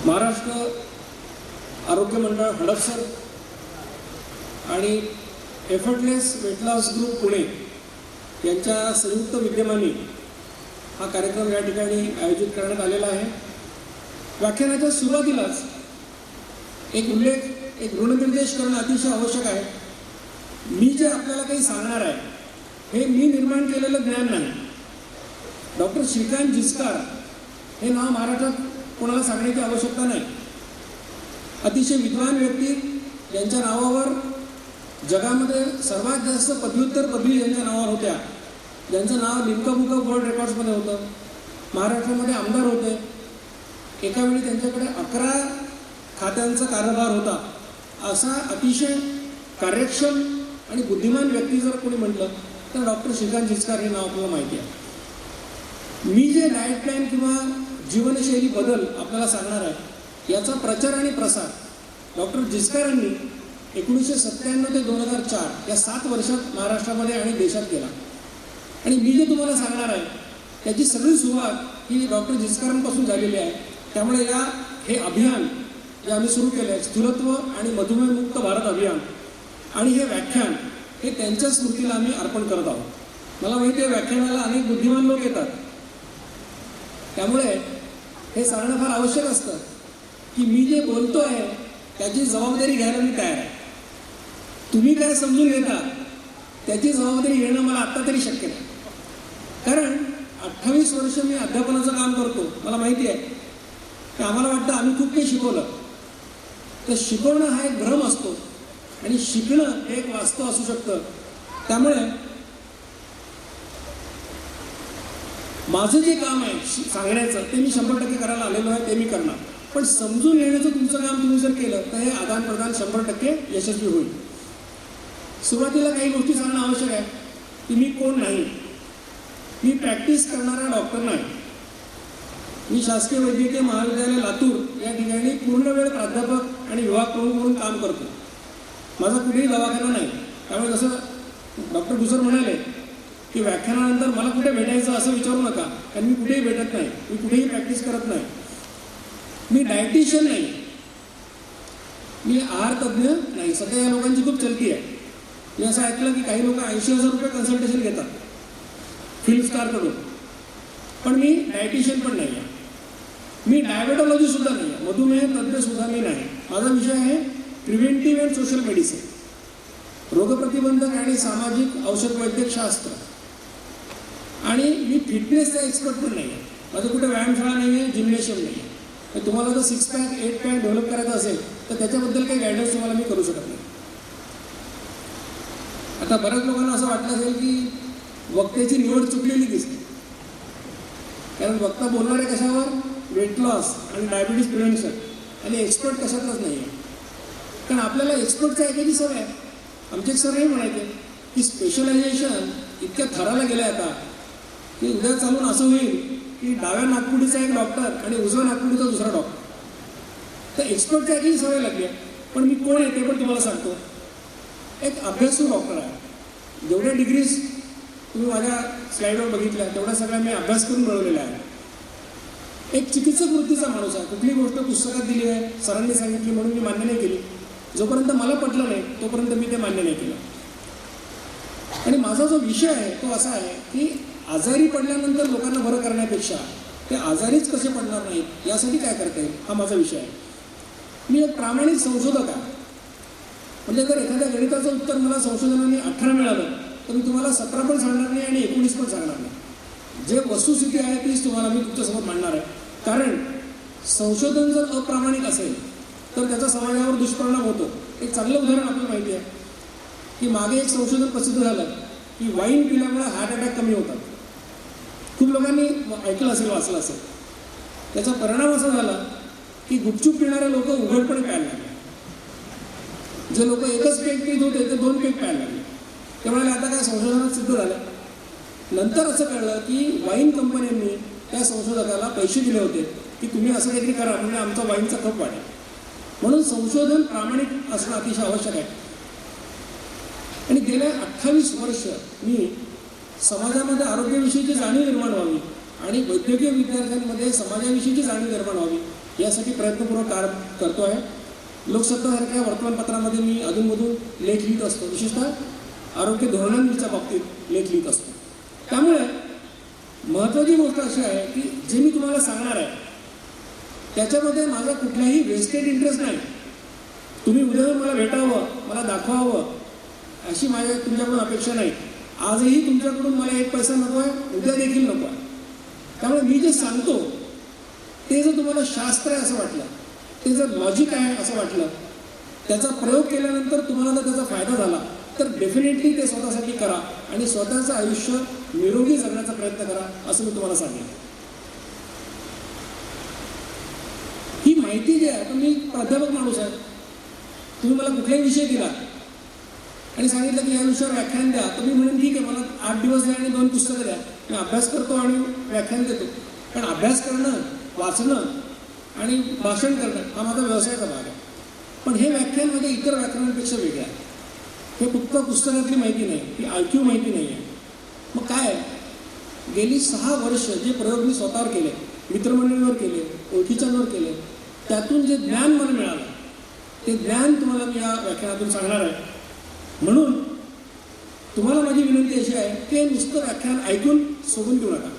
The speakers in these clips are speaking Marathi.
महाराष्ट्र आरोग्य मंडळ हडपसर आणि effortless weight loss group Pune यांच्या संयुक्त विद्यमाने हा कार्यक्रम या ठिकाणी आयोजित करण्यात आलेला आहे। व्याख्यानाच्या सुरुवातीलाच एक ऋणनिर्देश करणं अतिशय आवश्यक आहे। मी जे आपल्याला काही सांगणार आहे हे मी निर्माण केलेलं ज्ञान नाही। डॉक्टर श्रीकांत जिचकार हे नाव महाराष्ट्रात कोणाला सांगण्याची आवश्यकता नाही। अतिशय विद्वान व्यक्ती ज्यांच्या नावावर जगामध्ये सर्वात जास्त पदव्युत्तर पदवी ज्यांच्या नावावर होत्या, ज्यांचं नाव लिम्का बुक ऑफ वर्ल्ड रेकॉर्ड्समध्ये होतं, महाराष्ट्रामध्ये आमदार होते, एकावेळी त्यांच्याकडे 11 खात्यांचा कारभार होता, असा अतिशय कार्यक्षम आणि बुद्धिमान व्यक्ती जर कोणी म्हटलं तर डॉक्टर श्रीकांत जिचकार हे नाव आपल्याला माहिती आहे। मी जे डाएट प्लॅन किंवा जीवनशैली बदल आपल्याला सांगणार आहे याचा प्रचार आणि प्रसार डॉक्टर जिचकारांनी 1997 ते 2004 या 7 वर्षात महाराष्ट्रामध्ये आणि देशात केला। आणि मी जे तुम्हाला सांगणार आहे त्याची सगळी सुरुवात ही डॉक्टर जिचकारांपासून झालेली आहे। त्यामुळे हे अभियान जे आम्ही सुरू केलं आहे, स्थूलत्व आणि मधुमेह मुक्त भारत अभियान, आणि हे व्याख्यान हे त्यांच्या स्मृतीला आम्ही अर्पण करत आहोत। मला माहिती आहे व्याख्यानाला अनेक बुद्धिमान लोक येतात, त्यामुळे हे सांगणं फार आवश्यक असतं की मी जे बोलतो आहे त्याची जबाबदारी घ्यायला मी तयार आहे। तुम्ही काय समजून घेता त्याची जबाबदारी घेणं मला आत्ता तरी शक्य नाही, कारण 28 वर्ष मी अध्यापनाचं काम करतो। मला माहिती आहे की आम्हाला वाटतं आम्ही खूप काही शिकवलं, तर शिकवणं हा एक भ्रम असतो आणि शिकणं हे एक वास्तव असू शकतं। त्यामुळे माझं जे काम आहे सांगण्याचं ते मी 100% करायला आलेलो आहे, ते मी करणार। पण समजून घेण्याचं तुमचं काम तुम्ही जर केलं तर हे आदान प्रदान 100% यशस्वी होईल। सुरुवातीला काही गोष्टी सांगणं आवश्यक आहे की मी कोण नाही। मी प्रॅक्टिस करणारा डॉक्टर नाही। मी शासकीय वैद्यकीय महाविद्यालय लातूर या ठिकाणी पूर्ण वेळ प्राध्यापक आणि विभाग प्रमुख म्हणून काम करतो। माझा कुठेही दवाखाना नाही। त्यामुळे जसं डॉक्टर गुजर म्हणाले की व्याख्यानानंतर मला कुठे भेटायचं असं विचारू नका, कारण मी कुठेही भेटत नाही, मी कुठेही प्रॅक्टिस करत नाही। मी डायटिशियन नाही, मी आहार तज्ज्ञ नाही। सध्या या लोकांची खूप चलती आहे। मी असं ऐकलं की काही लोक 80,000 रुपये कन्सल्टेशन घेतात फिल्म स्टारकडून, पण मी डायटिशियन पण नाही आहे। मी डायबेटॉलॉजी सुद्धा नाही आहे, मधुमेह तज्ज्ञ सुद्धा मी नाही। माझा विषय आहे प्रिव्हेंटिव्ह अँड सोशल मेडिसिन, रोगप्रतिबंधक आणि सामाजिक औषध वैद्यकशास्त्र, आणि मी फिटनेसचा एक्सपर्ट पण नाही आहे। माझं कुठे व्यायामशाळा नाही आहे, जिम्नॅशियम नाही आहे। तुम्हाला जर 6 पॅक 8 पॅक डेव्हलप करायचं असेल तर त्याच्याबद्दल काही गायडन्स तुम्हाला मी करू शकत नाही। आता बऱ्याच लोकांना असं वाटलं असेल की वक्त्याची निवड चुकलेली दिसते, कारण वक्ता बोलणारे कशावर, वेट लॉस आणि डायबिटीज प्रिव्हेन्शन, आणि एक्सपर्ट कशातच नाही आहे। कारण आपल्याला एक्सपर्टचं ऐकायची सवय आहे। आमचे सर हे म्हणायचे की स्पेशलायझेशन इतक्या थराला गेलं आहे आता की उद्या चालून असं होईल की डाव्या नागपुडीचा एक डॉक्टर आणि उजव्या नागपुडीचा दुसरा डॉक्टर। तर एक्सपर्टची ऐकायची सवय लागली आहे। पण मी कोण आहे ते पण तुम्हाला सांगतो। एक अभ्यासू डॉक्टर आहे। जेवढ्या डिग्रीज तुम्ही माझ्या स्लाईडवर बघितल्या तेवढ्या सगळ्या मी अभ्यास करून मिळवलेला आहे। एक चिकित्सक वृत्तीचा माणूस आहे। कुठली गोष्ट पुस्तकात दिली आहे, सरांनी सांगितली म्हणून मी मान्य नाही केली। जोपर्यंत मला पटलं नाही तोपर्यंत मी ते मान्य नाही केलं। आणि माझा जो विषय आहे तो असा आहे की आजारी पडल्यानंतर लोकांना बरं करण्यापेक्षा ते आजारीच कसे पडणार नाहीत यासाठी काय करता येईल हा माझा विषय आहे। मी एक प्रामाणिक संशोधक आहे। म्हणजे जर एखाद्या गणिताचं उत्तर मला संशोधनाने 18 मिळालं तर मी तुम्हाला 17 पण सांगणार नाही आणि 19 पण सांगणार नाही। जे वस्तुस्थिती आहे तीच तुम्हाला मी तुमच्यासमोर मांडणार आहे। कारण संशोधन जर अप्रामाणिक असेल तर त्याचा समाजावर दुष्परिणाम होतो। एक चांगलं उदाहरण आपल्याला माहिती आहे की मागे एक संशोधन प्रसिद्ध झालं की वाईन पिल्यामुळे हार्ट अटॅक कमी होतात। खूप लोकांनी ऐकलं असेल, वाचलं असेल। त्याचा परिणाम असा झाला की गुपचूप पिणारे लोक उघडपणे प्यायला लागले। जे लोक एकच पेक पीत होते ते 2 पेक प्यायला लागले। त्यामुळे आता काय संशोधनात सिद्ध झालं। नंतर असं कळलं की वाईन कंपन्यांनी त्या संशोधकाला पैसे दिले होते की तुम्ही असं काहीतरी करा म्हणजे आमचा वाईनचा खप वाढेल। म्हणून संशोधन प्रामाणिक असणं अतिशय आवश्यक आहे। आणि गेल्या 28 वर्ष मी समाजामध्ये आरोग्याविषयीची जाणीव निर्माण व्हावी आणि वैद्यकीय विद्यार्थ्यांमध्ये समाजाविषयीची जाणीव निर्माण व्हावी यासाठी प्रयत्नपूर्वक कार्य करतो आहे। लोकसत्तासारख्या वर्तमानपत्रामध्ये मी अधूनमधून लेख लिहित असतो, विशेषतः आरोग्य धोरणांच्या बाबतीत लेख लिहित असतो। त्यामुळे महत्त्वाची गोष्ट अशी आहे की जे मी तुम्हाला सांगणार आहे त्याच्यामध्ये माझा कुठलाही वेस्टेड इंटरेस्ट नाही। तुम्ही उद्या मला भेटावं, मला दाखवावं अशी माझ्या तुमच्याकडून अपेक्षा नाही। आजही तुमच्याकडून मला एक पैसा नको आहे, उद्या देखील नको आहे। त्यामुळे मी जे सांगतो ते जर तुम्हाला शास्त्र आहे असं वाटलं, ते जर लॉजिक आहे असं वाटलं, त्याचा प्रयोग केल्यानंतर तुम्हाला जर त्याचा फायदा झाला तर डेफिनेटली ते स्वतःसाठी करा आणि स्वतःचं आयुष्य निरोगी जगण्याचा प्रयत्न करा असं मी तुम्हाला सांगेन। ही माहिती जी आहे, मी प्राध्यापक माणूस आहे, तुम्ही मला कुठलाही विषय दिला आणि सांगितलं की या विषयावर व्याख्यान द्या, तर मी म्हणेन ठीक आहे, मला 8 दिवस द्या आणि 2 पुस्तकं द्या, मी अभ्यास करतो आणि व्याख्यान देतो। पण अभ्यास करणं, वाचणं आणि भाषण करणं हा माझा व्यवसायाचा भाग आहे। पण हे व्याख्यान म्हणजे इतर व्याख्यानांपेक्षा वेगळं आहे। हे फक्त पुस्तकातली माहिती नाही, ही IQ माहिती नाही आहे। मग काय, गेली 6 वर्ष जे प्रयोग मी स्वतःवर केले, मित्रमंडळींवर केले, ओळखीच्यांवर केले, त्यातून जे ज्ञान मला मिळालं ते ज्ञान तुम्हाला मी या व्याख्यानातून सांगणार आहे। म्हणून तुम्हाला माझी विनंती अशी आहे की नुसतं व्याख्यान ऐकून सोडून देऊ नका।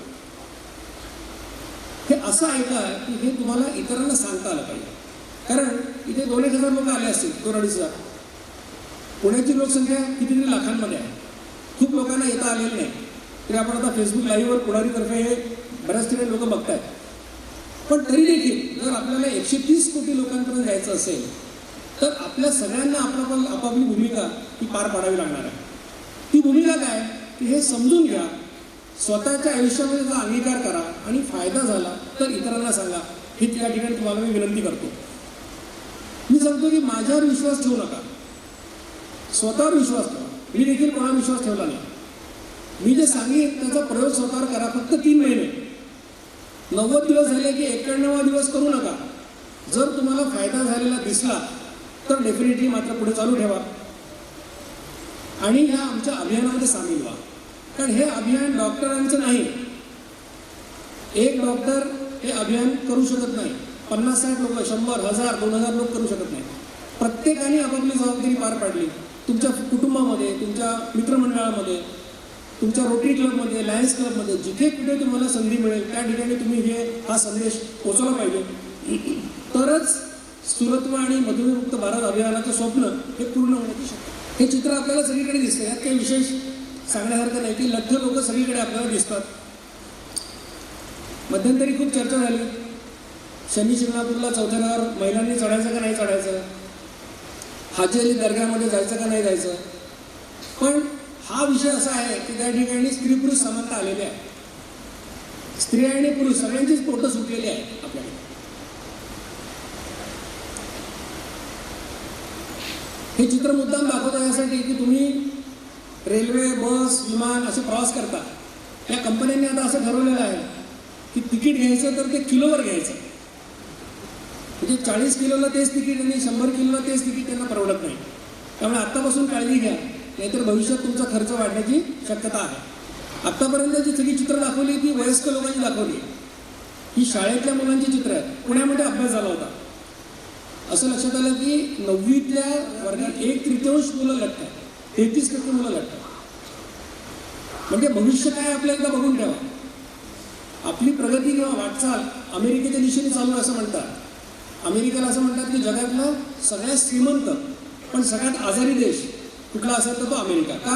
हे असं ऐका की हे तुम्हाला इतरांना सांगता आलं पाहिजे। कारण इथे 2,000 लोक आले असतील, 2,500। पुण्याची लोकसंख्या कितीतरी लाखांमध्ये आहे, खूप लोकांना येता आलेलं नाही। तरी आपण आता फेसबुक लाईव्हवर पुढारीतर्फे हे बऱ्याच ठिकाणी लोक बघतायत। पण तरी देखील जर आपल्याला 130 कोटी लोकांपर्यंत जायचं असेल तर आपल्या सगळ्यांना आपापली भूमिका ही पार पाडावी लागणार आहे। ती भूमिका काय की हे समजून घ्या, स्वतःच्या आयुष्यामध्ये त्याचा अंगीकार करा आणि फायदा झाला तर इतरांना सांगा। ही त्या ठिकाणी तुम्हाला मी विनंती करतो। मी सांगतो की माझ्यावर विश्वास ठेवू नका, स्वतःवर विश्वास ठेवा। मी देखील कोणावर विश्वास ठेवला नाही। मी जे सांगेन त्याचा प्रयोग स्वतःवर करा। फक्त 3 महिने, 90 दिवस झाले की 91वा दिवस करू नका। जर तुम्हाला फायदा झालेला दिसला तर डेफिनेटली मात्र पुढे चालू ठेवा आणि ह्या आमच्या अभियानामध्ये सामील व्हा। कारण हे अभियान डॉक्टरांचं नाही, एक डॉक्टर हे अभियान करू शकत नाही। 50-60 लोक, 100, 1000, 2000 लोक करू शकत नाही। प्रत्येकाने आपापली जबाबदारी पार पाडली। तुमच्या कुटुंबामध्ये, तुमच्या मित्रमंडळामध्ये, तुमच्या रोटरी क्लबमध्ये, लायन्स क्लबमध्ये, जिथे कुठे तुम्हाला संधी मिळेल त्या ठिकाणी तुम्ही हा संदेश पोचवला पाहिजे। तरच स्थूलत्व आणि मधुमेहमुक्त भारत अभियानाचं स्वप्न हे पूर्ण होण्याची शक्यता। हे चित्र आपल्याला सगळीकडे दिसतं, यात काही विशेष सांगण्यासारखं नाही की लठ्ठ लोक सगळीकडे आपल्याला दिसतात। मध्यंतरी खूप चर्चा झाली, शनी शिंगणापूरला चौथऱ्यावर महिलांनी चढायचं का नाही चढायचं, हाजी अली दर्ग्यामध्ये जायचं का नाही जायचं। पण हा विषय असा आहे की त्या ठिकाणी स्त्री पुरुष समानता आलेली आहे। स्त्रिया आणि पुरुष सगळ्यांचीच पोटं सुटलेली आहेत आपल्याकडे। हे चित्र मुद्दाम दाखवतो यासाठी की तुम्ही रेल्वे, बस, विमान असे प्रवास करता। या कंपन्यांनी आता असं ठरवलेलं आहे की तिकीट घ्यायचं तर ते किलोवर घ्यायचं, म्हणजे 40 किलोला तेच तिकीट आणि 100 किलोला तेच तिकीट त्यांना परवडत नाही। त्यामुळे आत्तापासून काळजी घ्या, नाहीतर भविष्यात तुमचा खर्च वाढण्याची शक्यता आहे। आत्तापर्यंत जी सगळी चित्र दाखवली ती वयस्क लोकांची दाखवली, ही शाळेतल्या मुलांची चित्र आहेत। पुण्यामध्ये अभ्यास झाला होता, असं लक्षात आलं की 9वीतल्या वर्गात 1/3 मुलं लढतात, 33% मुलं लढतात। म्हणजे भविष्य काय आपल्या एकदा बघून ठेवा। आपली प्रगती किंवा वाटचाल अमेरिकेच्या दिशेने चालू असं म्हणतात। अमेरिकेला असं म्हणतात की जगातला सगळ्यात श्रीमंत पण सगळ्यात आजारी देश कुठला असेल तर तो अमेरिका। का?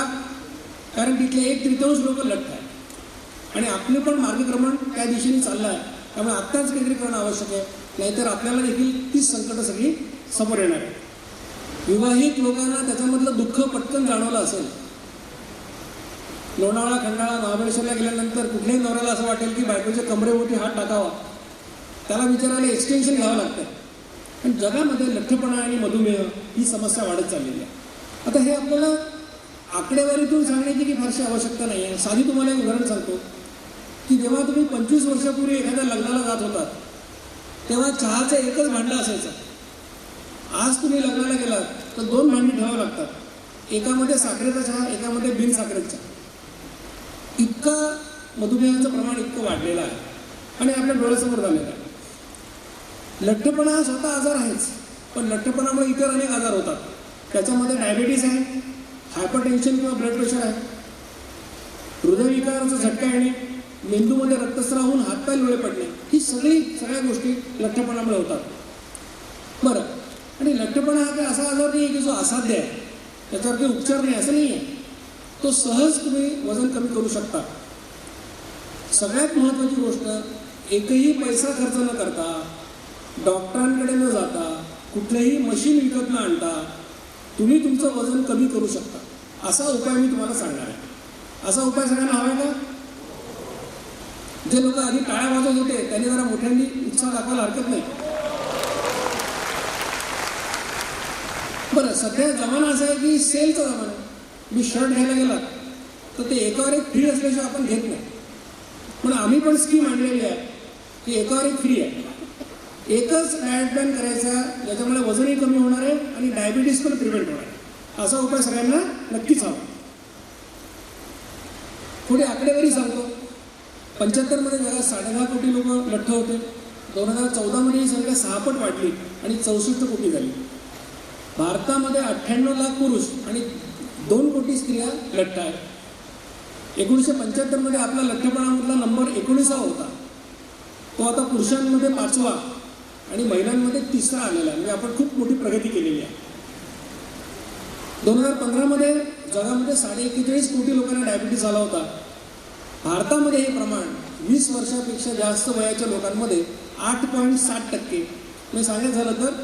कारण तिथले 1/3 लोक लढतात आणि आपले पण मार्गक्रमण त्या दिशेने चाललं आहे। त्यामुळे आत्ताच काहीतरी करणं आवश्यक आहे, नाहीतर आपल्याला देखील तीच संकटं सगळी समोर येणार आहे। विवाहित लोकांना त्याच्यामधलं दुःख पटकन जाणवलं असेल। लोणावळा, खंडाळा, महाबळेश्वरला गेल्यानंतर कुठल्याही नवऱ्याला असं वाटेल की बायकोच्या कमरेवरती हात टाकावा, त्याला विचारायला एक्सटेन्शन घ्यावं लागतं। पण जगामध्ये लठ्ठपणा आणि मधुमेह ही समस्या वाढत चाललेली आहे। आता हे आपल्याला आकडेवारीतून सांगण्याची की फारशी आवश्यकता नाही आहे। साधी तुम्हाला एक उदाहरण सांगतो की जेव्हा तुम्ही 25 वर्षापूर्वी एखाद्या लग्नाला जात होतात तेव्हा चहाचं एकच भांडं असायचं। आज तुम्ही लग्नाला गेलात तर 2 भांडी ठेवावं लागतात, एकामध्ये साखरेचा चहा, एकामध्ये बिन साखरेचा चहा। इतका मधुमेहाचं प्रमाण इतकं वाढलेलं आहे आणि आपल्या डोळ्यासमोर झालेलं आहे। लठ्ठपणा हा स्वतः आजार आहेच, पण लठ्ठपणामुळे इतर अनेक आजार होतात. त्याच्यामध्ये डायबिटीज आहे, हायपरटेन्शन किंवा ब्लड प्रेशर आहे, हृदयविकाराचा झटका येणे, मेंदूमध्ये रक्तस्राव होऊन हातपाय लोळे पडणे, ही सगळ्या गोष्टी लठ्ठपणामुळे होतात. बरं, आणि लठ्ठपणा हा काही असा आजार नाही की जो असाध्य आहे, त्याच्यावर काही उपचार नाही असं नाही आहे. तो सहज तुम्ही वजन कमी करू शकता. सगळ्यात महत्त्वाची गोष्ट, एकही पैसा खर्च न करता, डॉक्टरांकडे न जाता, कुठलंही मशीन विकत न आणता तुम्ही तुमचं वजन कमी करू शकता. असा उपाय मी तुम्हाला सांगणार आहे. असा उपाय सगळ्यांना हवा आहे का? जे लोक आधी टाळ्या वाजवत होते त्यांनी जरा मोठ्यांनी उत्साह दाखवायला हरकत नाही. बरं, सध्या जमाना असा आहे की सेलचा जमाना आहे. मी शर्ट घ्यायला गेला तर ते एकावर एक फ्री असल्याशिवाय आपण घेत नाही. पण आम्ही पण स्कीम आणलेली आहे की एकावर एक फ्री आहे. एकच डाएट प्लॅन करायचा, ज्याच्यामुळे वजनही कमी होणार आहे आणि डायबिटीज पण प्रिव्हेंट होणार आहे. असा उपाय सगळ्यांना नक्कीच हवा. पुढे आकडेवारी सांगतो. 75 मध्ये जगात 10.5 कोटी लोक लठ्ठ होते. 2014 मध्ये ही संख्या 6 पट वाढली आणि 64 कोटी झाली. भारतामध्ये 98 लाख पुरुष आणि 2 कोटी स्त्रिया लठ्ठ आहेत. 1975 मध्ये आपला लठ्ठपणामधला नंबर 19वा होता. तो आता पुरुषांमध्ये 5वा आणि महिलांमध्ये 3रा आलेला आहे. म्हणजे आपण खूप मोठी प्रगती केलेली आहे. 2015 मध्ये जगामध्ये 41.5 कोटी लोकांना डायबिटीस झाला होता. भारतामध्ये हे प्रमाण 20 वर्षापेक्षा जास्त वयाच्या लोकांमध्ये 8.7%. म्हणजे सांगायचं झालं तर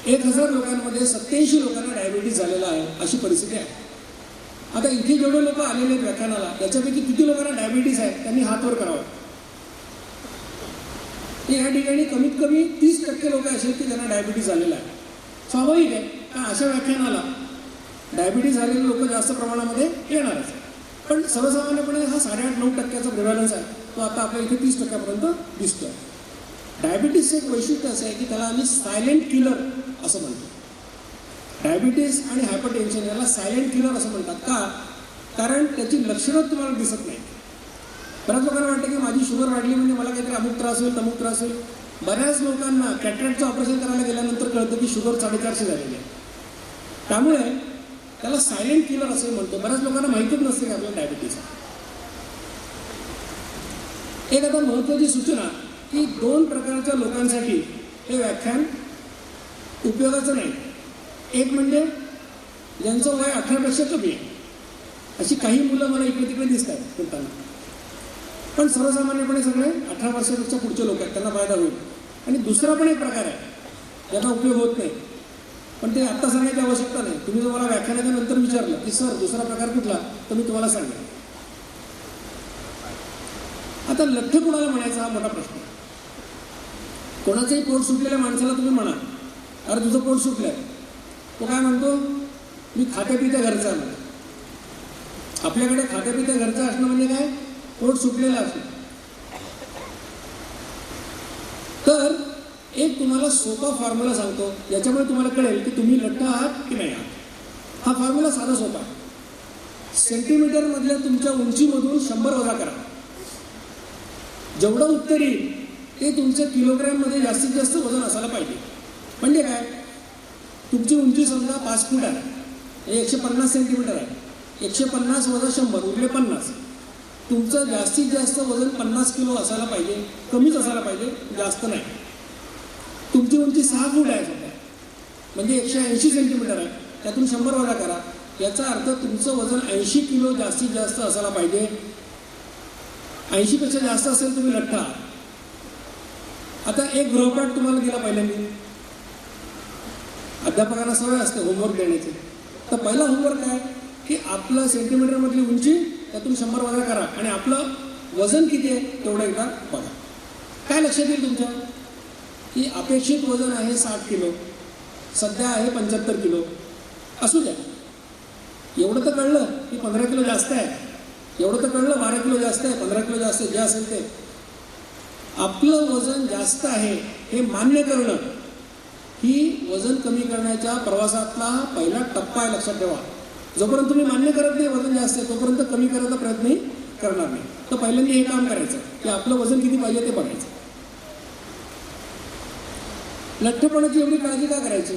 1000 लोकांमध्ये 87 लोकांना डायबिटीस झालेला आहे, अशी परिस्थिती आहे. आता इथे जेवढे लोक आलेले आहेत व्याख्यानाला, त्याच्यापैकी किती लोकांना डायबिटीस आहे त्यांनी हात वर करावा. या ठिकाणी कमीत कमी 30% लोक असे की त्यांना डायबिटीस झालेला आहे. स्वाभाविक आहे, कारण अशा व्याख्यानाला डायबिटीस झालेले लोक जास्त प्रमाणामध्ये येणारच. पण सर्वसामान्यपणे हा 8.5-9% प्रिव्हॅलन्स आहे. तो आता आपल्या इथे 30% दिसतोय. डायबिटीसचं एक वैशिष्ट्य असं आहे की त्याला आम्ही सायलेंट किलर असं म्हणतो. डायबिटीस आणि हायपरटेन्शन याला सायलेंट किलर असं म्हणतात. का? कारण त्याची लक्षणं तुम्हाला दिसत नाही. बऱ्याच लोकांना वाटतं की माझी शुगर वाढली म्हणजे मला काहीतरी अमुक त्रास होईल, तमुक त्रास होईल. बऱ्याच लोकांना कॅटरॅक्टचं ऑपरेशन करायला गेल्यानंतर कळतं की शुगर 450 झालेली आहे. त्यामुळे त्याला सायलेंट किलर असं म्हणतो. बऱ्याच लोकांना माहितीच नसते की आपल्याला डायबिटीस आहे. एक आता महत्त्वाची सूचना की 2 प्रकारच्या लोकांसाठी हे व्याख्यान उपयोगाचं नाही. एक म्हणजे ज्यांचं वय 18पेक्षा कमी आहे. अशी काही मुलं मला इकडे तिकडे दिसतात फिरताना. पण सर्वसामान्यपणे सगळे 18 वर्षापेक्षा पुढचे लोक आहेत, त्यांना फायदा होईल. आणि दुसरा पण एक प्रकार आहे ज्याचा उपयोग होत नाही, पण ते आत्ता सांगायची आवश्यकता नाही. तुम्ही जर मला व्याख्यानाच्या नंतर विचारलं की सर दुसरा प्रकार कुठला, तर मी तुम्हाला सांगेन. आता लठ्ठ कोणाला म्हणायचा हा मोठा प्रश्न. कोणाचंही पोट सुटलेल्या माणसाला तुम्ही म्हणा, अरे तुझं पोट सुटलंय, तो काय म्हणतो, मी खात्यापित्या घरचा आहे. आपल्याकडे खात्यापित्या घरचा असणं म्हणजे काय, पोट सुटलेलं असणं. तर एक तुम्हाला सोपा फॉर्म्युला सांगतो, याच्यामुळे तुम्हाला कळेल की तुम्ही लठ्ठ आहात की नाही आहात. हा फॉर्म्युला साधा सोपा आहे. सेंटीमीटर मधल्या तुमच्या उंचीमधून 100 वजा करा. जेवढं उत्तर येईल ते तुमच्या किलोग्रॅममध्ये जास्तीत जास्त वजन असायला पाहिजे. म्हणजे काय, तुमची उंची समजा 5 फूट आहे, 150 सेंटीमीटर आहे. 150 वजा 100 उरले 50. तुमचं जास्तीत जास्त वजन 50 किलो असायला पाहिजे, कमीच असायला पाहिजे, जास्त नाही. तुमची उंची 6 फूट आहे सध्या, म्हणजे 180 सेंटीमीटर आहे. त्यातून 100 वजा करा. याचा अर्थ तुमचं वजन 80 किलो जास्तीत जास्त असायला पाहिजे. 80 पेक्षा जास्त असेल तुम्ही लठ्ठ आहात. आता एक गृहपाठ तुम्हाला दिला पहिल्यांदा. अध्यापकांना सवय असते होमवर्क देण्याची. तर पहिला होमवर्क काय की आपलं सेंटीमीटरमधली उंची त्यातून 100 वजा करा आणि आपलं वजन किती आहे तेवढं एकदा बघा. काय लक्षात येईल तुमच्या की अपेक्षित वजन आहे 60 किलो, सध्या आहे 75 किलो. असू द्या, एवढं तर कळलं की 15 किलो जास्त आहे, एवढं तर कळलं 12 किलो जास्त आहे, 15 किलो जास्त आहे, जे असेल ते. आपलं वजन जास्त आहे हे मान्य करणं ही वजन कमी करण्याच्या प्रवासातला पहिला टप्पा आहे, लक्षात ठेवा. जोपर्यंत तुम्ही मान्य करत नाही वजन जास्त आहे तोपर्यंत कमी करायचा प्रयत्नही करणार नाही. तर पहिल्यांदा हे काम करायचं की आपलं वजन किती पाहिजे ते बघायचं. लठ्ठपणाची एवढी काळजी का करायची?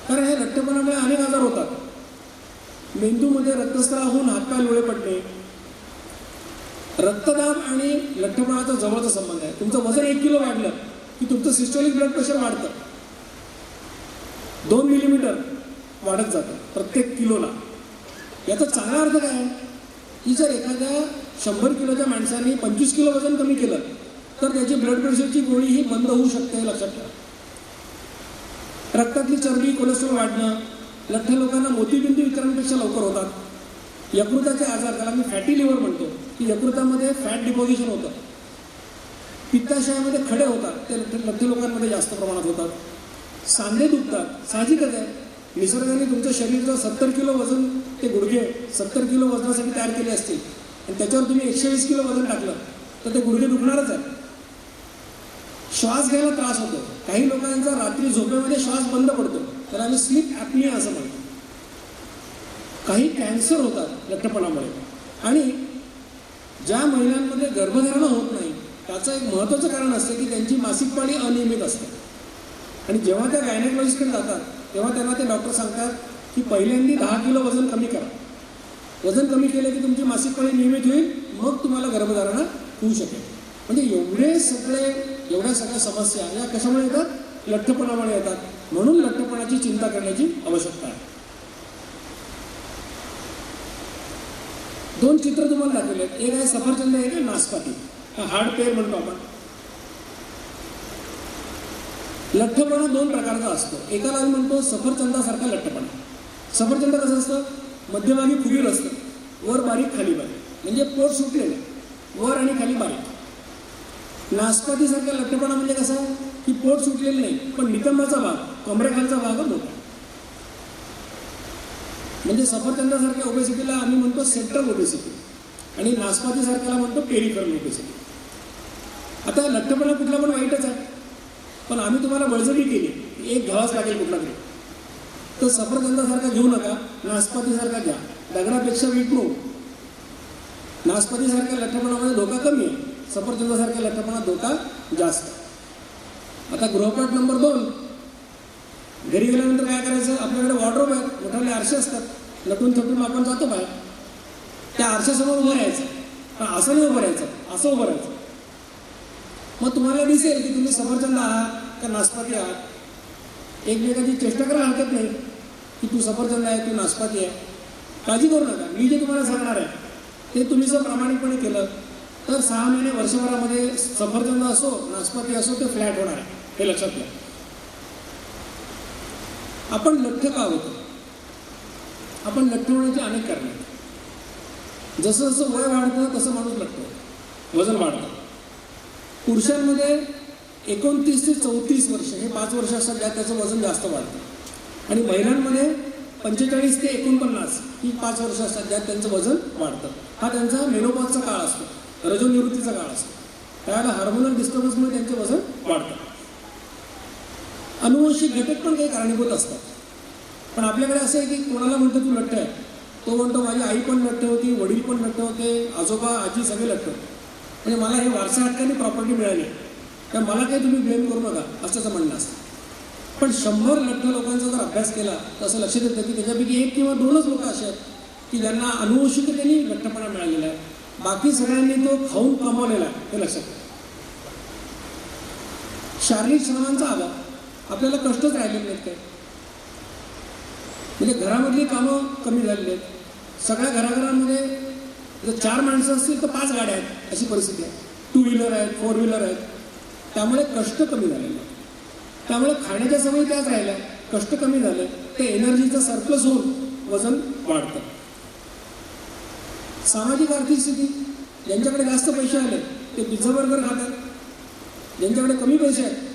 कारण हे लठ्ठपणामुळे अनेक आजार होतात. मेंदूमध्ये रक्तस्राव होऊन हातपाय लोळे पडणे. रक्तदाब आणि लठ्ठपणाचा जवळचा संबंध आहे. तुमचं वजन 1 किलो वाढलं की तुमचं सिस्टोलिक ब्लड प्रेशर वाढतं. 2 मिलीमीटर वाढत जातं प्रत्येक किलोला. याचा चांगला अर्थ काय आहे की जर एखाद्या 100 किलोच्या माणसाने 25 किलो वजन कमी केलं तर त्याची ब्लड प्रेशरची गोळी ही बंद होऊ शकते, हे लक्षात ठेवा. रक्तातली चरबी, कोलेस्ट्रॉल वाढणं, लठ्ठ लोकांना मोतीबिंदू विकारांपेक्षा लवकर होतात. यकृताचे आजार, त्याला मी फॅटी लिव्हर म्हणतो, की यकृतामध्ये फॅट डिपॉझिशन होतं. पित्ताशयामध्ये खडे होतात, ते लठ्ठ लोकांमध्ये जास्त प्रमाणात होतात. सांधे दुखतात, साहजिकच आहे. निसर्गाने तुमचं शरीरचं 70 किलो वजन, ते गुडघे 70 किलो वजनासाठी तयार केले असतील आणि त्याच्यावर तुम्ही 120 किलो वजन टाकलं तर ते गुडघे दुखणारच आहे. श्वास घ्यायला त्रास होतो. काही लोकांचा रात्री झोपेमध्ये श्वास बंद पडतो, त्याला आम्ही स्लीप ॲपनिया असं म्हणतो. काही कॅन्सर होतात लठ्ठपणामुळे. आणि ज्या महिलांमध्ये गर्भधारणा होत नाही त्याचं एक महत्त्वाचं कारण असतं की त्यांची मासिक पाळी अनियमित असते. आणि जेव्हा त्या गायनेकॉलॉजिस्टकडे जातात तेव्हा त्यांना ते डॉक्टर सांगतात की पहिल्यांदा 10 किलो वजन कमी करा. वजन कमी केलं की तुमची मासिक पाळी नियमित होईल, मग तुम्हाला गर्भधारणा होऊ शकेल. म्हणजे एवढ्या सगळ्या समस्या या कशामुळे येतात? लठ्ठपणामुळे येतात. म्हणून लठ्ठपणाची चिंता करण्याची आवश्यकता आहे. 2 चित्र तुम्हाला दाखवले आहेत. एक आहे सफरचंद, एक आहे नासपाती. हा हार्ड पेअर म्हणतो आपण. लठ्ठपणा 2 प्रकारचा असतो. एकाला आम्ही म्हणतो सफरचंदासारखा लठ्ठपणा. सफरचंद कसं असतं? मध्यभागी फुगीर असतं, वर बारीक खाली बारीक, म्हणजे पोट सुटलेलं, वर आणि खाली बारीक. नासपातीसारखा लठ्ठपणा म्हणजे कसा की पोट सुटलेलं नाही पण नितंबाचा भाग, कमरेखालचा भाग मोठा. म्हणजे सफरचंदासारख्या ओबेसिटीला आम्ही म्हणतो सेंट्रल ओबेसिटी आणि नासपातीसारख्याला म्हणतो पेरिफेरल ओबेसिटी. आता लठ्ठपणा कुठला पण वाईटच आहे, पण आम्ही तुम्हाला बळजबरी केली, एक घ्यावाच लागेल कुठला तरी. तर सफरचंदासारखा घेऊ नका, नासपातीसारखा घ्या. दगडापेक्षा वीट मऊ. नासपातीसारख्या लठ्ठपणामध्ये धोका कमी आहे, सफरचंदासारख्या लठ्ठपणात धोका जास्त. आता गृहपाठ नंबर 2. घरी गेल्यानंतर काय करायचं? आपल्याकडे वॉर्डरोब आहे, मोठाले आरसे असतात. नटून थटून आपण जातो बाहेर, त्या आरशासमोर उभं राहायचं. पण असं नाही उभं राहायचं, असं उभं राहायचं. मग तुम्हाला दिसेल की तुम्ही सफरचंद आहात का नासपाती आहात. एकमेकाची चेष्टा करायला हरकत नाही की तू सफरचंद आहे, तू नासपाती आहे. काळजी करू नका. मी जे तुम्हाला सांगणार आहे ते तुम्ही जर प्रामाणिकपणे केलं तर 6 महिने वर्षभरामध्ये सफरचंद असो नासपाती असो ते फ्लॅट होणार आहे, हे लक्षात घ्या. आपण लठ्ठ का होतो? आपण लठ्ठ होण्याची अनेक कारणे आहेत. जसं जसं वय वाढतं तसं माणूस लठ्ठ होतो, वजन वाढतं. पुरुषांमध्ये 29 ते 34 वर्ष हे 5 वर्ष असतात ज्यात त्याचं वजन जास्त वाढतं. आणि महिलांमध्ये 45 ते 49 ही 5 वर्ष असतात ज्यात त्यांचं वजन वाढतं. हा त्यांचा मेनोपॉजचा काळ असतो, रजोनिवृत्तीचा काळ असतो. त्यावेळेला हार्मोनल डिस्टर्बन्समुळे त्यांचे वजन वाढतं. अनुवंशिक घटक पण काही कारणीभूत असतात. पण आपल्याकडे असं आहे की कोणाला म्हणतो तू लठ्ठ आहे, तो म्हणतो माझी आई पण लठ्ठ होती, वडील पण लठ्ठ होते, आजोबा आजी सगळे लठ्ठ होते, म्हणजे मला हे वारसा हक्काने प्रॉपर्टी मिळाली तर मला काही तुम्ही ब्लेम करू नका, असं त्याचं म्हणणं असतं. पण 100 लठ्ठ लोकांचा जर अभ्यास केला तर असं लक्षात येतं की त्याच्यापैकी 1 किंवा 2च लोक असे आहेत की ज्यांना अनुवंशिकतेने लठ्ठपणा मिळालेला आहे. बाकी सगळ्यांनी तो खाऊन कमावलेला आहे, हे लक्षात घ्या. शारीरिक श्रमांचा अभाव, आपल्याला कष्टच राहिलेले नाहीत काय. म्हणजे घरामधली कामं कमी झालेली आहेत. सगळ्या घराघरांमध्ये जर 4 माणसं असतील तर 5 गाड्या आहेत, अशी परिस्थिती आहे. 2 व्हीलर आहेत, 4 व्हीलर आहेत. त्यामुळे कष्ट कमी झालेले आहेत. त्यामुळे खाण्याच्या सवयी त्याच राहिल्या, कष्ट कमी झाले, ते एनर्जीचं सरप्लस होऊन वजन वाढतं. सामाजिक आर्थिक स्थिती, ज्यांच्याकडे जास्त पैसे आले ते पिझ्झा बर्गर खातात, ज्यांच्याकडे कमी पैसे आहेत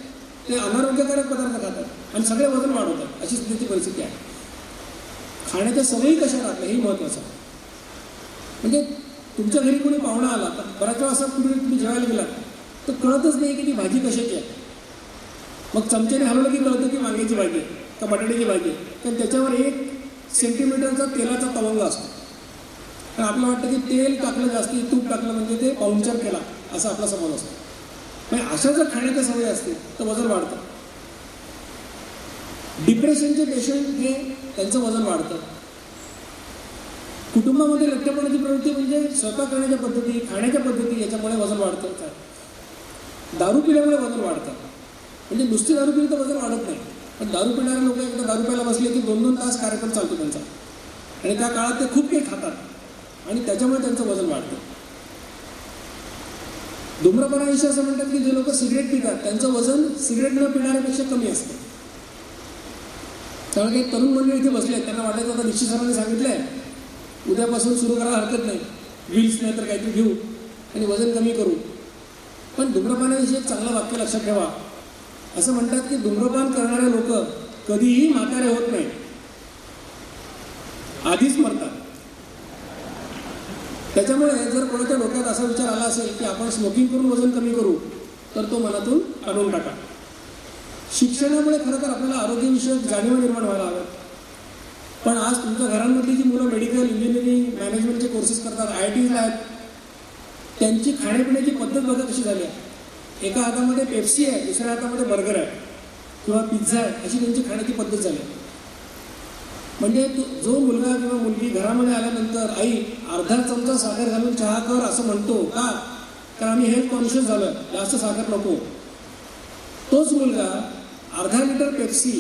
ते अनारोग्यकारक पदार्थ खातात आणि सगळे वजन वाढवतात, अशी स्थितीची परिस्थिती आहे. खाण्याच्या सवयी कशा राहतात हेही महत्त्वाचं आहे. म्हणजे तुमच्या घरी कोणी पाहुणा आला तर बऱ्याच वेळा असं तुम्ही जेवायला गेलात तर कळतच नाही की ती भाजी कशाची आहे. मग चमच्याने हलवलं की कळतं की वांग्याची भाजी आहे का बटाट्याची भाजी आहे, कारण त्याच्यावर 1 सेंटीमीटरचा तेलाचा तवंग असतो. कारण आपलं वाटतं की तेल टाकलं जास्ती, तूप टाकलं म्हणजे ते पाहुणचार केला, असा आपला समज असतो. म्हणजे अशा जर खाण्याच्या सवयी असतील तर वजन वाढतं. डिप्रेशनचे पेशंट हे त्यांचं वजन वाढतं. कुटुंबामध्ये लठ्ठपणाची प्रवृत्ती म्हणजे स्वयंपाक करण्याच्या पद्धती, खाण्याच्या पद्धती, याच्यामुळे वजन वाढतं. दारू पिल्यामुळे वजन वाढतं. म्हणजे नुसती दारू पिली तर वजन वाढत नाही, पण दारू पिणारे लोक एकदा दारू प्यायला बसले की 2-2 तास कार्यक्रम चालतो त्यांचा, आणि त्या काळात ते खूप काही खातात आणि त्याच्यामुळे त्यांचं वजन वाढतं. धूम्रपानाविषयी असं म्हणतात की जे लोक सिगरेट पितात त्यांचं वजन सिगरेट न पिणाऱ्यापेक्षा कमी असतं. त्यामुळे काही तरुण मंडळी इथे बसले आहेत, त्यांना वाटायचं आता दीक्षित सरांनी सांगितलंय उद्यापासून सुरू करायला हरकत नाही, व्हील्स नाही तर काहीतरी घेऊ आणि वजन कमी करू. पण धूम्रपानाविषयी एक चांगलं वाक्य लक्षात ठेवा. असं म्हणतात की धूम्रपान करणारे लोक कधीही म्हातारे होत नाही, आधीच मरतात. त्याच्यामुळे जर कोणाच्या डोक्यात असा विचार आला असेल की आपण स्मोकिंग करून वजन कमी करू, तर तो मनातून काढून टाका. शिक्षणामुळे खरं तर आपल्याला आरोग्यविषयक जाणीव निर्माण व्हायला हव्यात. पण आज तुमच्या घरांमधली जी मुलं मेडिकल, इंजिनिअरिंग, मॅनेजमेंटचे कोर्सेस करतात, IITला आहेत, त्यांची खाण्यापिण्याची पद्धत बघा कशी झाली आहे. एका हातामध्ये पेप्सी आहे, दुसऱ्या हातामध्ये बर्गर आहे किंवा पिझ्झा आहे, अशी त्यांची खाण्याची पद्धत झाली. म्हणजे जो मुलगा किंवा मुलगी घरामध्ये आल्यानंतर आई अर्धा चमचा साखर घालून चहा कर असं म्हणतो का, कारण आम्ही हेल्थ कॉन्शियस झालो, जास्त साखर नको. तोच मुलगा अर्धा लिटर पेप्सी,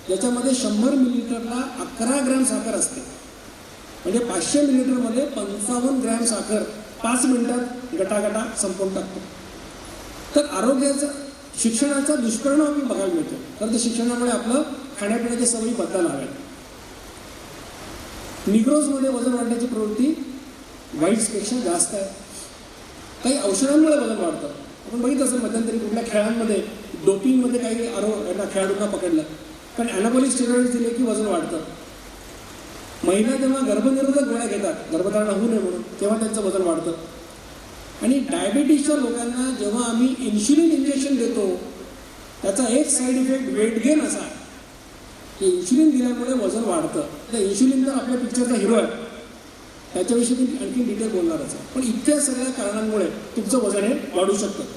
ज्याच्यामध्ये 100 मिलीलिटरला 11 ग्रॅम साखर असते, म्हणजे 500 मिलीलिटरमध्ये 55 ग्रॅम साखर 5 मिनिटात गटागटा संपवून टाकतो. तर आरोग्याचा, शिक्षणाचा दुष्परिणाम आपण बघायला मिळतो. तर त्या शिक्षणामुळे आपलं खाण्यापिण्याच्या सवयी बदलायला हव्यात. निग्रोजमध्ये वजन वाढण्याची प्रवृत्ती व्हाईट्सपेक्षा जास्त आहे. काही औषधांमुळे वजन वाढतं. आपण बघितलं असेल मध्यंतरी कुठल्या खेळांमध्ये डोपिंगमध्ये काही खेळाडूंना पकडलं, कारण ॲनाबॉलिक स्टेरॉइड्स दिले की वजन वाढतं. महिला जेव्हा गर्भनिरोधक गोळ्या घेतात गर्भधारणा होऊ नये म्हणून, तेव्हा त्यांचं वजन वाढतं. आणि डायबिटीसच्या लोकांना जेव्हा आम्ही इन्शुलिन इंजेक्शन देतो, त्याचा एक साईड इफेक्ट वेट गेन असा की इन्शुलिन दिल्यामुळे वजन वाढतं. तर इन्शुलिन तर आपल्या पिक्चरचा हिरो आहे, त्याच्याविषयी मी आणखी डिटेल बोलणारच आहे. पण इतक्या सगळ्या कारणांमुळे तुमचं वजन हे वाढू शकतं.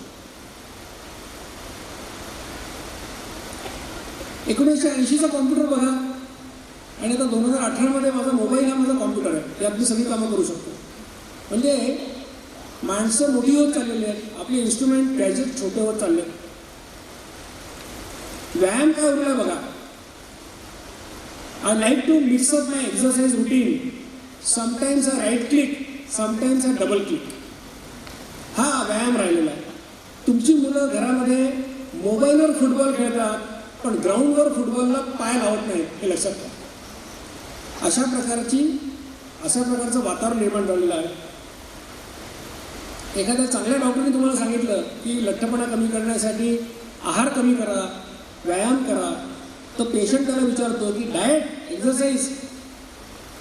1980चा कॉम्प्युटर बघा आणि आता 2018मध्ये माझा मोबाईल हा माझा कॉम्प्युटर आहे, यात मी सगळी कामं करू शकतो. म्हणजे माणसं मोठी होत चाललेली आहेत, आपले इन्स्ट्रुमेंट गॅजेट छोटे होत चालले. व्यायाम काय उरलाय बघा. I like to mix up my exercise routine. Sometimes I right click, sometimes I double click. हा व्यायाम राहिलेला आहे. तुमची मुलं घरामध्ये मोबाईलवर फुटबॉल खेळतात, पण ग्राउंडवर फुटबॉलला पाय लावत नाही, हे लक्षात घ्या. अशा प्रकारचं वातावरण निर्माण झालेलं आहे. एखाद्या चांगल्या डॉक्टरने तुम्हाला सांगितलं की लठ्ठपणा कमी करण्यासाठी आहार कमी करा, व्यायाम करा, तर पेशंट त्याला विचारतो की diet, exercise,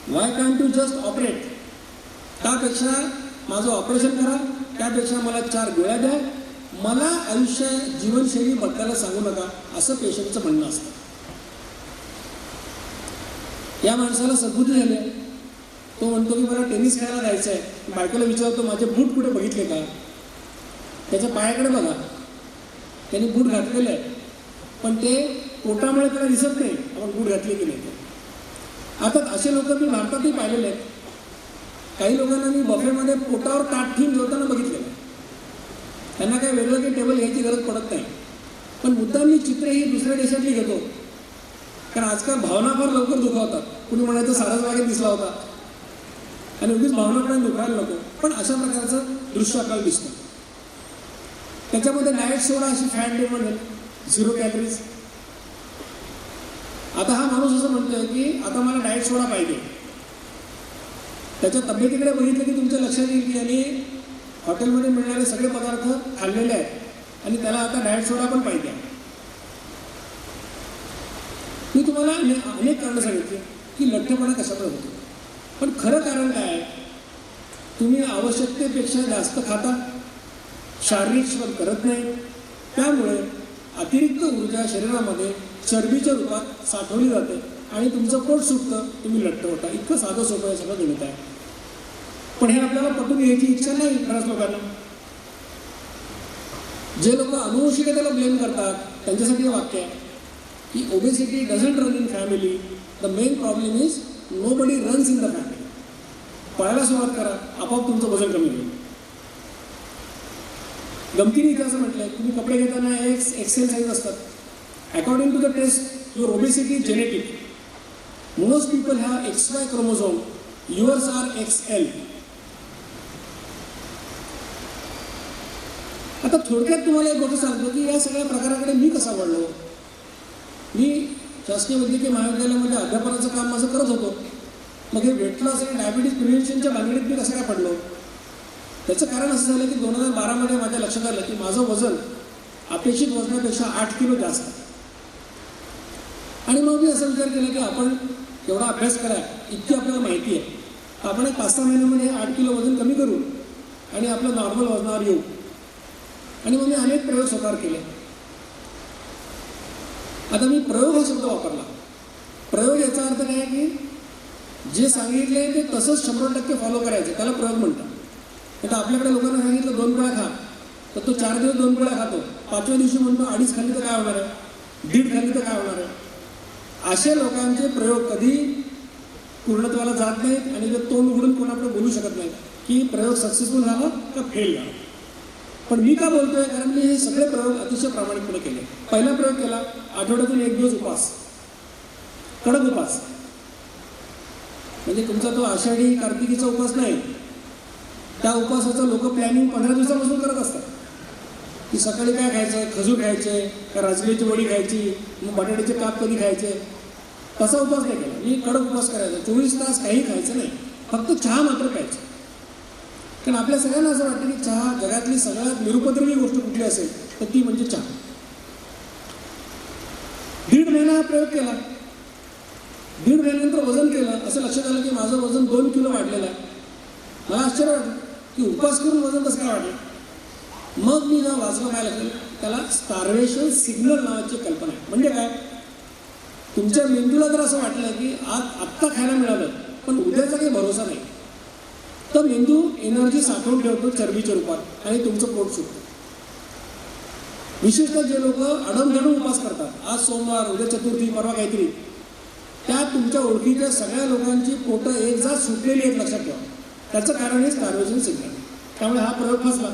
Y can't you just operate. त्यापेक्षा माझं ऑपरेशन करा, त्यापेक्षा मला 4 गोळ्या द्या, मला आयुष्य जीवनशैली बदलायला सांगू नका, असं पेशंटचं म्हणणं असतं. या माणसाला सद्बुद्धी झाली आहे. तो म्हणतो की मला टेनिस खेळायला जायचं आहे. बायकोला विचारतो माझे बूट कुठे बघितले का, त्याच्या पायाकडे बघा, त्यांनी बूट घातलेले आहे, पण ते पोटामुळे त्याला दिसत नाही आपण बूट घातले की नाही. आता असे लोक मी भारतातही पाहिलेले आहेत. काही लोकांना मी बफेमध्ये पोटावर ताट ठेवून जेवताना बघितलेलं आहे. त्यांना काही वेगळं काही टेबल घ्यायची गरज पडत नाही. पण मुद्दाम मी चित्र ही दुसऱ्या देशातली घेतो, कारण आजकाल भावना फार लवकर दुखावतात. कुणी म्हणायचं सारसबागेत दिसला होता आणि उगीच भावनाकडे दुखायला नको. पण अशा प्रकारचं दृश्य आपल्याला दिसतं. त्याच्यामध्ये डाएट सोडा अशी फॅट निर्माण झाली, 0 कॅलरीज. आता हा माणूस असं म्हणतोय की आता मला डाएट सोडा पाहिजे. त्याच्या तब्येतीकडे बघितलं की तुमच्या लक्षात येईल की यांनी हॉटेलमध्ये मिळणारे सगळे पदार्थ खाल्लेले आहेत आणि त्याला आता डाएट सोडा पण पाहिजे. मी तुम्हाला अनेक कारणं सांगितली की लठ्ठपणा कशामुळे होतो, पण खरं कारण काय आहे, तुम्ही आवश्यकतेपेक्षा जास्त खाता, शारीरिक श्रम करत नाही, त्यामुळे अतिरिक्त ऊर्जा शरीरामध्ये चरबीच्या रूपात साठवली जाते आणि तुमचं पोट सुटतं, तुम्ही लठ्ठ होता. इतकं साधं सोपं आहे, सगळं गणित आहे. पण हे आपल्याला पटून घ्यायची इच्छा नाही बऱ्याच लोकांना. जे लोक अनुवंशिकतेला ब्लेम करतात त्यांच्यासाठी हे वाक्य आहे. की obesity doesn't run in family. The main problem is nobody runs in the family. पळायला सुरुवात करा, आपोआप तुमचं वजन कमी होईल. गमतीने इथे असं म्हटलंय, तुम्ही कपडे घेताना एक्सेल साईज असतात. According to the test your obesity is genetic. Most people have XY chromosome, yours are XL. आता थोडक्यात तुम्हाला एक गोष्ट सांगतो की या सगळ्या प्रकाराकडे मी कसा वळलो. मी शासकीय वैद्यकीय महाविद्यालयामध्ये अध्यापनाचं काम माझं करत होतो. मग हे वेट लॉस आणि डायबिटीज प्रिव्हेन्शनच्या भानगडीत मी कसं काय पडलो. त्याचं कारण असं झालं की 2012मध्ये माझ्या लक्षात आलं की माझं वजन अपेक्षित वजनापेक्षा 8 किलो जास्त. आणि मग मी असा विचार केला की आपण एवढा अभ्यास करा, इतकी आपल्याला माहिती आहे, आपण एक 5-6 महिन्यामध्ये 8 किलो वजन कमी करू आणि आपलं नॉर्मल वजनावर येऊ. आणि मग मी अनेक प्रयोग स्वतःवर केले. आता मी प्रयोग हा शब्द वापरला. प्रयोग याचा अर्थ काय की जे सांगितले ते तसंच 100% फॉलो करायचं, त्याला प्रयोग म्हणतात. आता आपल्याकडे लोकांना सांगितलं 2 पोळ्या खा, तर तो 4 दिवस 2 पोळ्या खातो. 5व्या दिवशी म्हणतो 2.5 खाल्ली तर काय होणार आहे, 1.5 खाल्ली तर काय होणार आहे. असे लोकांचे प्रयोग कधी पूर्णत्वाला जात नाहीत आणि ते तोंड उघडून कोणाकडे बोलू शकत नाही की प्रयोग सक्सेसफुल झाला का फेल झाला. पण मी का बोलतोय, कारण मी हे सगळे प्रयोग अतिशय प्रामाणिकपणे केले. पहिला प्रयोग केला, आठवड्यातून 1 दिवस उपास, कडक उपास. म्हणजे तुमचा तो आषाढी कार्तिकीचा उपास नाही, त्या उपवासाचं लोक प्लॅनिंग 15 दिवसापासून करत असतात. की सकाळी काय खायचं, खजूर खायचे का राजगिरीची वडी खायची, मग बटाट्याचे काप कधी खायचे. तसा उपवास नाही केला मी. कडक उपवास करायचा, 24 तास काही खायचं नाही, फक्त चहा मात्र प्यायचं. कारण आपल्या सगळ्यांना असं वाटतं की चहा जगातली सगळ्यात निरुपद्रवी गोष्ट कुठली असेल तर ती म्हणजे चहा. 1.5 महिना हा प्रयोग केला. 1.5 महिन्यानंतर वजन केलं. असं लक्षात आलं की माझं वजन 2 किलो वाढलेलं आहे. मला आश्चर्य वाटलं की उपवास करून वजन कसं काय वाढलं. मग मी जेव्हा वाचलं काय लागलं, त्याला स्टार्वेशन सिग्नल नावाची कल्पना आहे. म्हणजे काय, तुमच्या मेंदूला जर असं वाटलं की आज आत्ता खायला मिळालं पण उद्याचा काही भरोसा नाही, तर मेंदू एनर्जी साठवून ठेवतो चरबीच्या रूपात आणि तुमचं पोट सुटतं. विशेषतः जे लोक अडमधडून उपास करतात, आज सोमवार, उद्या चतुर्थी, परवा काहीतरी, त्या तुमच्या ओळखीच्या सगळ्या लोकांची पोटं एक जात सुटलेली आहेत, लक्षात ठेवा. त्याचं कारण हे स्टार्वेशन सिग्नल. त्यामुळे हा प्रयोग फसला.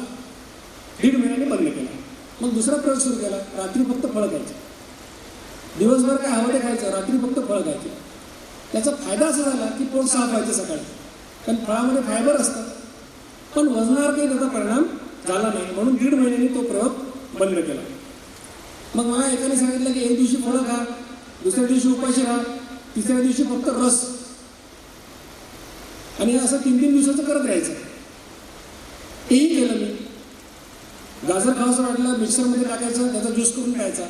1.5 महिन्याने बंद केला. मग दुसरा प्रयोग सुरू केला, रात्री फक्त फळं खायचं. दिवसभर काय हवं ते खायचं, रात्री फक्त फळं खायचं. त्याचा फायदा असा झाला की पोट साफ व्हायचं सकाळी, कारण फळामध्ये फायबर असतं. पण वजनावर काही त्याचा परिणाम झाला नाही, म्हणून 1.5 महिन्याने तो प्रयोग बंद केला. मग मला एकाने सांगितलं की एक दिवशी फळं खा, दुसऱ्या दिवशी उपाशी राहा, तिसऱ्या दिवशी फक्त रस, आणि असं 3-3 दिवसाचं करत राहायचं. तेही केलं मी. गाजर खावंसं वाटलं, मिक्सरमध्ये टाकायचं, त्याचा ज्यूस करून प्यायचा.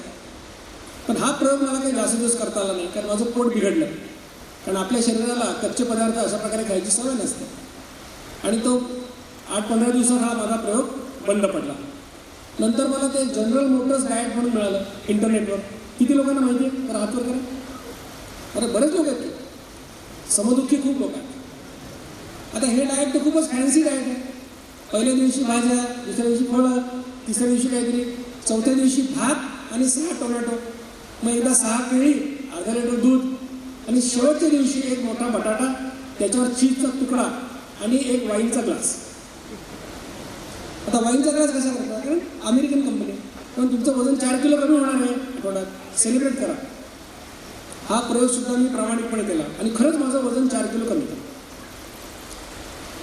पण हा प्रयोग मला काही जास्त दिवस करता आला नाही, कारण माझं पोट बिघडलं. कारण आपल्या शरीराला कच्चे पदार्थ अशा प्रकारे खायची सवय नसते. आणि तो 8-15 दिवसात हा माझा प्रयोग बंद पडला. नंतर मला ते जनरल मोटर्स डाएट म्हणून मिळालं इंटरनेटवर. किती लोकांना माहिती आहे, तर हातवर करा. अरे बरेच लोक आहेत, समदुःखी खूप लोक आहेत. आता हे डाएट तर खूपच फॅन्सी डाएट आहे. पहिल्या दिवशी भाज्या, दुसऱ्या दिवशी फळं, तिसऱ्या दिवशी काहीतरी, चौथ्या दिवशी भात आणि 6 टोमॅटो, मग एकदा 6 केळी, अर्धा लिटर दूध, आणि शेवटच्या दिवशी एक मोठा बटाटा, त्याच्यावर चीजचा तुकडा आणि एक वाईनचा ग्लास. आता वाईनचा ग्लास कसा करता, कारण अमेरिकन कंपनी, पण तुमचं वजन 4 किलो कमी होणार आहे आठवड्यात, सेलिब्रेट करा. हा प्रयोग सुद्धा मी प्रामाणिकपणे केला आणि खरंच माझं वजन 4 किलो कमी झालं.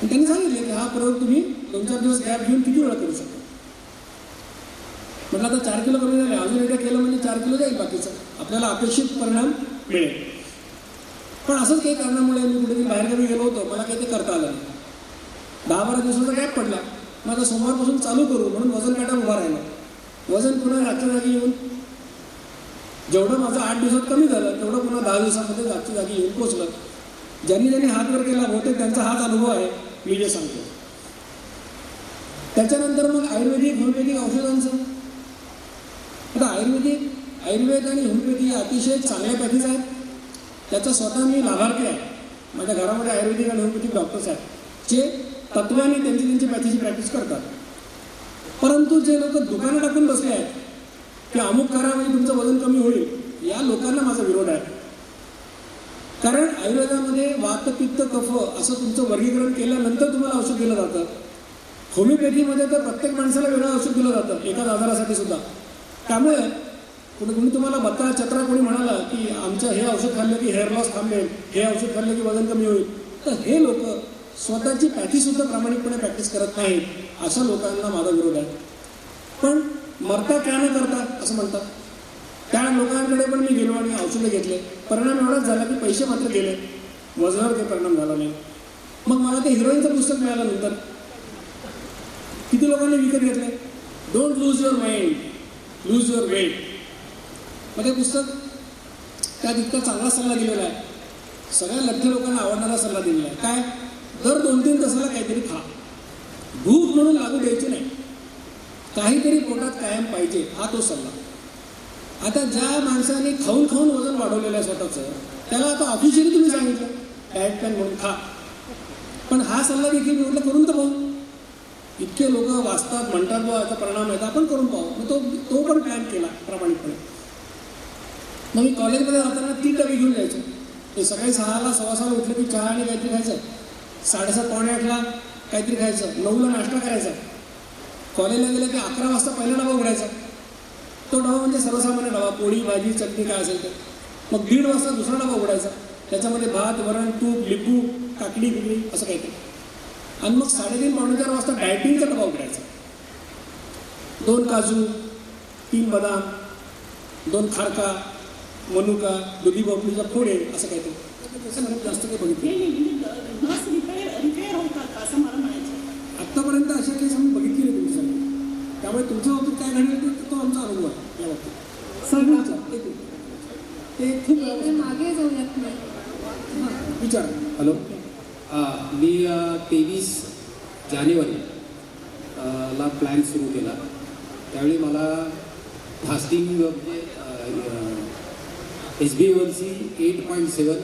त्यांनी सांगितले की हा प्रयोग तुम्ही 2-4 दिवस गॅप घेऊन किती वेळा करू शकता. म्हटलं आता 4 किलो कमी झाले, अजून एकदा केलं म्हणजे 4 किलो जाईल, बाकीचं आपल्याला अपेक्षित परिणाम मिळेल. पण असंच काही कारणामुळे मी कुठेतरी बाहेरगावी गेलो होतो, मला काही ते करता आलं नाही. 10-12 दिवसाचा गॅप पडला. मग आता सोमवारपासून चालू करू म्हणून वजन काटा उभा राहिला. वजन पुन्हा रातच्या जागी येऊन जेवढं माझं 8 दिवसात कमी झालं तेवढं पुन्हा 10 दिवसामध्ये जागच्या जागी येऊन पोचलं. ज्यांनी हात वर केला बहुतेक त्यांचा हाच अनुभव आहे मी जे सांगतो. त्याच्यानंतर मग आयुर्वेदिक, होमिओपॅथिक औषधांचं. आता आयुर्वेद आणि होमिओपॅथी या अतिशय चांगल्या पॅथीज आहेत. त्याचा स्वतः मी लाभार्थी आहे. माझ्या घरामध्ये आयुर्वेदिक आणि होमिओपॅथिक डॉक्टर्स आहेत जे तत्वाने त्यांची पॅथीची प्रॅक्टिस करतात. परंतु जे लोक दुकानं टाकून बसले आहेत की अमुक करा म्हणजे तुमचं वजन कमी होईल, या लोकांना आयुर्वेदामध्ये वात पित्त कफ असं तुमचं वर्गीकरण केल्यानंतर तुम्हाला औषध दिलं जातं. होमिओपॅथीमध्ये तर प्रत्येक माणसाला वेगळं औषध दिलं जातं एकाच आजारासाठी सुद्धा. त्यामुळे कोणी तुम्हाला बत्रा चत्रा कोणी म्हणाला की आमचं हे औषध खाल्लं की हेअर लॉस थांबेल, हे औषध खाल्लं की वजन कमी होईल, तर हे लोक स्वतःची पॅथीसुद्धा प्रामाणिकपणे प्रॅक्टिस करत नाहीत. अशा लोकांना माझा विरोध आहे. पण मरता क्या न करता असं म्हणतात. त्या लोकांकडे पण मी गेलो आणि औषधं घेतले. परिणाम एवढाच झाला की पैसे मात्र गेले, वजनावर काही परिणाम झाला नाही. मग मला ते हिरोईनचं पुस्तक मिळालं नंतर किती लोकांनी विकत घेतले. Don't lose your mind, lose your weight. मग ते पुस्तक त्यात इतका चांगला सल्ला दिलेला आहे, सगळ्या लठ्ठ लोकांना आवडणारा सल्ला दिलेला आहे. काय, दर 2-3 तासाला काहीतरी खा. भूक म्हणून लागू द्यायची नाही, काहीतरी पोटात कायम पाहिजे, हा तो सल्ला. आता ज्या माणसाने खाऊन खाऊन वजन वाढवलेलं आहे स्वतःचं, त्याला आता ऑफिशियली तुम्ही सांगितलं डाएट प्लॅन म्हणून खा. पण हा सल्ला देखील मी म्हटलं करून तर पाहू. इतके लोक वाचतात, म्हणतात बा याचा परिणाम आहे, आपण करून पाहू. मग तो पण प्लॅन केला प्रामाणिकपणे. मग मी कॉलेजमध्ये जाताना 3 डबे घेऊन जायचो. ते सकाळी 6ला 6:15 उठलं की चहा आणि काहीतरी खायचं, 7:30 पावणे 8ला काहीतरी खायचं, 9ला नाश्ता करायचा. कॉलेजला गेलं की 11 वाजता पहिला डबा उघडायचा. तो डबा म्हणजे सर्वसामान्य डबा, पोळी भाजी चटणी काय असेल ते. मग 1:30 वाजता दुसरा डबा उघडायचा, त्याच्यामध्ये भात वरण तूप लिंबू काकडी बिकडी असं काहीतरी. आणि मग 3:30 पावणे 4 वाजता डायटिंगचा डबा उघडायचा. 2 काजू, 3 बदाम, 2 खारका, मनुका, दुधी भोपळीचा फोडे असं काहीतरी. जास्त काही बघितलं आत्तापर्यंत अशा केस आम्ही बघितली नाही तुमच्यासाठी. त्यामुळे तुमच्या बाबतीत काय घडलं तो आमचा अनुभव आहे या बाबतीत सगळ्यांचा. ते खूप मागे जाऊयात नाही. विचार. हॅलो, मी 23 जानेवारी ला प्लॅन सुरू केला. त्यावेळी मला फास्टिंग म्हणजे HbA1c 8.7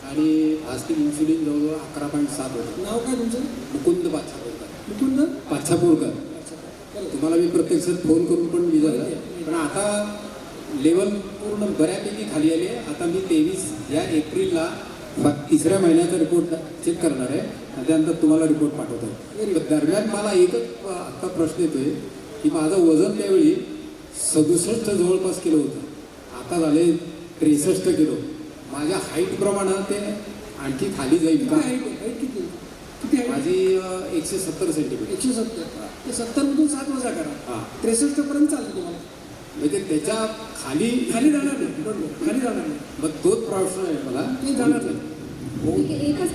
आणि फास्टिंग इन्सुलिन जवळजवळ 11.7 होतं. नाव काय तुमचं? मुकुंद पाच्छापूरकर. मुकुंद पाच्छापूरकर. तुम्हाला मी प्रत्यक्षात फोन करून पण विचारलं, पण आता लेवल पूर्ण बऱ्यापैकी खाली आली आहे. आता मी 23 या एप्रिलला 3ऱ्या महिन्याचा रिपोर्ट चेक करणार आहे आणि त्यानंतर तुम्हाला रिपोर्ट पाठवतो आहे. दरम्यान मला एकच आत्ता प्रश्न येतोय की माझं वजन त्यावेळी 67 जवळपास किलो होतं, आता झाले 63 किलो. माझ्या हाईटप्रमाणे ते आणखी खाली जाईल का? किती माझी 170 सेंटीमीटर. 170. ते 70मधून 7 वजा करा. हां, 63 पर्यंत चालतं तुम्हाला. म्हणजे त्याच्या खाली खाली जाणार नाही, खाली जाणार नाही. मग तोच प्रश्न आहे मला. जाणार नाही. एकच